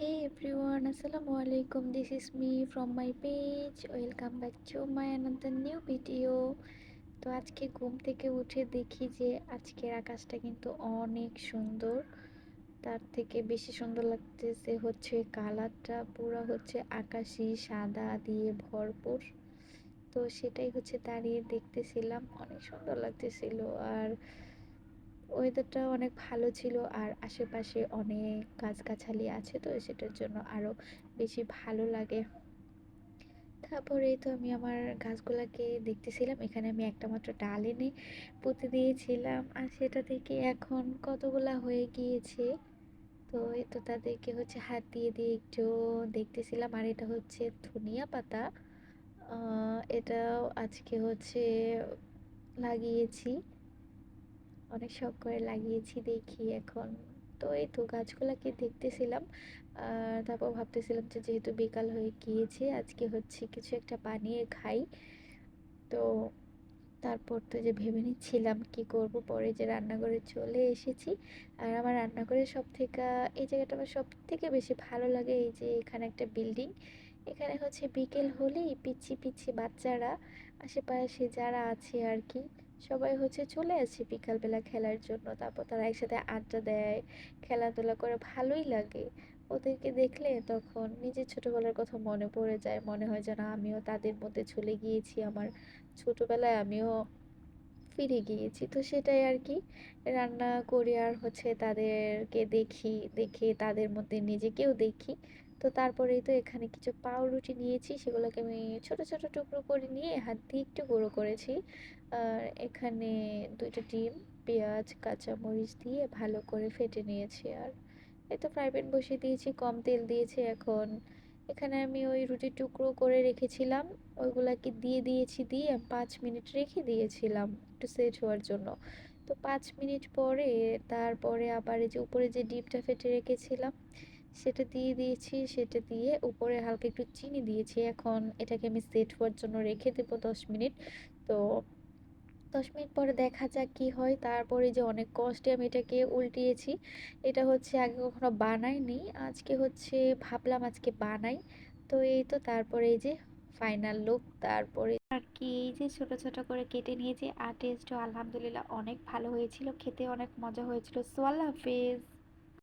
Hey everyone, Assalamu alaikum. This is me from my page. Welcome back to my another new video. তো আজকে ঘুম থেকে উঠে দেখি যে আজকের আকাশটা কিন্তু অনেক সুন্দর। তার থেকে বেশি সুন্দর লাগতেছে হচ্ছে কালারটা পুরা হচ্ছে আকাশি সাদা দিয়ে ভরপুর। তো সেটাই হচ্ছে দাঁড়িয়ে দেখতেছিলাম, অনেক সুন্দর লাগতেছিল। আর ওয়েদারটা অনেক ভালো ছিল আর আশেপাশে অনেক গাছগাছালি আছে, তো সেটার জন্য আরো বেশি ভালো লাগে। তারপরে তো আমি আমার গাছগুলাকে দেখতেছিলাম, এখানে আমি একটা মাত্র ডাল এনে পুঁতে দিয়েছিলাম আর সেটা থেকে এখন কতগুলা হয়ে গিয়েছে। তো এই তো তাদেরকে হচ্ছে হাত দিয়ে দিয়ে একটু দেখতেছিলাম। আর এটা হচ্ছে ধনিয়া পাতা, এটাও আজকে হচ্ছে লাগিয়েছি, অনেক শখ করে লাগিয়েছি দেখি এখন। তো এই তো গাছগুলাকে দেখতেছিলাম আর তারপর ভাবতেছিলাম যে যেহেতু বিকাল হয়ে গিয়েছে আজকে হচ্ছে কিছু একটা বানিয়ে খাই। তো তারপর তো যে ভেবে নিচ্ছিলাম কি করব, পরে যে রান্নাঘরে চলে এসেছি। আর আমার রান্নাঘরে সব থেকে এই জায়গাটা আমার সব থেকে বেশি ভালো লাগে, এই যে এখানে একটা বিল্ডিং, এখানে হচ্ছে বিকেল হলেই পিচ্ছি পিচ্ছি বাচ্চারা আশেপাশে যারা আছে আর কি সবাই হচ্ছে চলে আসে বিকালবেলা খেলার জন্য। তারপর তারা একসাথে আড্ডা দেয়, খেলাধুলা করে, ভালোই লাগে। ওদেরকে দেখলে তখন নিজের ছোটবেলার কথা মনে পড়ে যায়, মনে হয় যেন আমিও তাদের মধ্যে চলে গিয়েছি, আমার ছোটবেলায় আমিও ফিরে গিয়েছি। তো সেটাই আর কি, রান্না করি আর হচ্ছে তাদেরকে দেখি, দেখে তাদের মধ্যে নিজেকেও দেখি। তো তারপরেই তো এখানে কিছু পাউরুটি নিয়েছি, সেগুলোকে আমি ছোট ছোট টুকরো করে নিয়ে হাত দিয়ে একটু গুঁড়ো করেছি। আর এখানে দুইটা ডিম, পেঁয়াজ, কাঁচামরিচ দিয়ে ভালো করে ফেটে নিয়েছি। আর এই তো ফ্রাই প্যান বসিয়ে দিয়েছি, কম তেল দিয়েছি। এখন এখানে আমি ওই রুটির টুকরো করে রেখেছিলাম, ওইগুলাকে দিয়ে দিয়েছি, দিয়ে 5 মিনিট রেখে দিয়েছিলাম একটু সেট হওয়ার জন্য। তো 5 মিনিট পরে তারপরে আবার এই যে উপরে যে ডিমটা ফেটে রেখেছিলাম সেটা দিয়ে দিয়েছি, সেটা দিয়ে উপরে হালকা একটু চিনি দিয়েছি। এখন এটাকে আমি সেট হওয়ার জন্য রেখে দেবো 10 মিনিট। তো 10 মিনিট পরে দেখা যাক কি হয়। তারপরে যে অনেক কষ্টে আমি এটাকে উল্টিয়েছি, এটা হচ্ছে আগে কখনো বানাইনি, আজকে হচ্ছে ভাবলাম আজকে বানাই। তো এই তো তারপরে এই যে ফাইনাল লুক, তারপরে আর কি এই যে ছোট ছোট করে কেটে নিয়েছি। আর টেস্টও আলহামদুলিল্লাহ অনেক ভালো হয়েছিল, খেতে অনেক মজা হয়েছিল। সো আল্লাহ হাফেজ।